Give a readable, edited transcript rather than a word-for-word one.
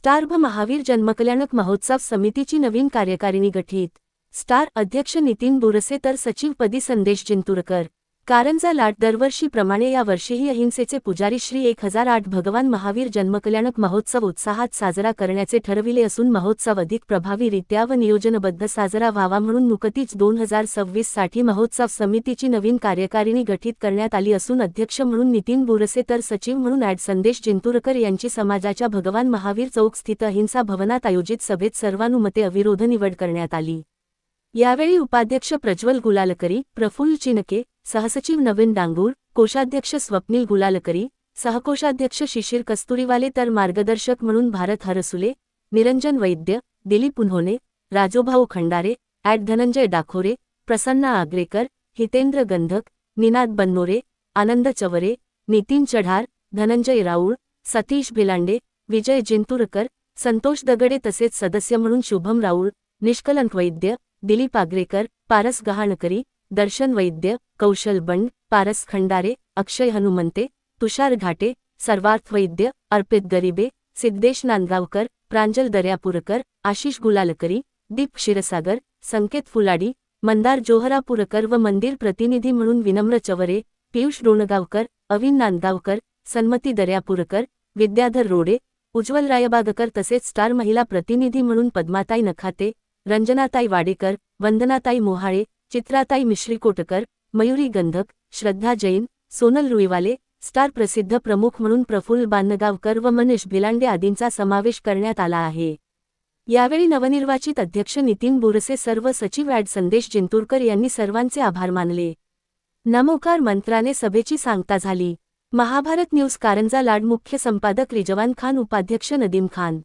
Star Mahavir जन्मकल्याणक महोत्सव समितीची नवीन कार्यकारिणी गठीत। स्टार अध्यक्ष नितीन बोरसे तर सचिवपदी संदेश जिंतूरकर। कारंजा लाट दरवर्षीप्रमाणे या वर्षीही अहिंसेचे पुजारी श्री 1008 भगवान महावीर जन्मकल्याणक महोत्सव उत्साहात साजरा करण्याचे ठरविले असून महोत्सव अधिक प्रभावीरित्या व नियोजनबद्ध साजरा व्हावा म्हणून नुकतीच 2026 साठी महोत्सव समितीची नवीन कार्यकारिणी गठीत करण्यात आली असून अध्यक्ष म्हणून नितीन बोरसे तर सचिव म्हणून ॲड संदेश जिंतूरकर यांची समाजाच्या भगवान महावीर चौक स्थित अहिंसा भवनात आयोजित सभेत सर्वानुमते अविरोध निवड करण्यात आली। यावेळी उपाध्यक्ष प्रज्वल गुलालकरी, प्रफुल्ल चिनके, सहसचिव नवीन डांगूर, कोषाध्यक्ष स्वप्नील गुलालकरी, सहकोषाध्यक्ष शिशिर कस्तुरीवाले तर मार्गदर्शक म्हणून भारत हरसुले, निरंजन वैद्य, दिलीप उन्होने, राजोभाऊ खंडारे, ॲड धनंजय डाखोरे, प्रसन्ना आग्रेकर, हितेंद्र गंधक, निनाद बन्नोरे, आनंद चवरे, नितीन चढार, धनंजय राऊळ, सतीश भिलांडे, विजय जिंतूरकर, संतोष दगडे तसेच सदस्य म्हणून शुभम राऊळ, निष्कलंक वैद्य, दिलीप आग्रेकर, पारस गहाणकरी, दर्शन वैद्य, कौशल बंड, पारस खंडारे, अक्षय हनुमंते, तुषार घाटे, सर्वार्थ वैद्य, अर्पित गरिबे, सिद्धेश नांदगावकर, प्रांजल दर्यापूरकर, आशिष गुलालकरी, दीप क्षीरसागर, संकेत फुलाडी, मंदार जोहरापूरकर व मंदिर प्रतिनिधी म्हणून विनम्र चवरे, पियुष रोणगावकर, अविन नांदगावकर, सन्मती दर्यापूरकर, विद्याधर रोडे, उज्ज्वल रायबागकर तसेच स्टार महिला प्रतिनिधी म्हणून पद्माताई नखाते, रंजनाताई वाडेकर, वंदनाताई मोहाळे, चित्राताई मिश्रीकोटकर, मयुरी गंधक, श्रद्धा जैन, सोनल रुईवाले, स्टार प्रसिद्ध प्रमुख म्हणून प्रफुल्ल बान्नगावकर व मनीष भिलांडे आदींचा समावेश करण्यात आला आहे। यावेळी नवनिर्वाचित अध्यक्ष नितीन बोरसे सर्व सचिव ॲड संदेश जिंतूरकर यांनी सर्वांचे आभार मानले। नमोकार मंत्राने सभेची सांगता झाली। महाभारत न्यूज कारंजा लाड मुख्य संपादक रिजवान खान, उपाध्यक्ष नदीम खान।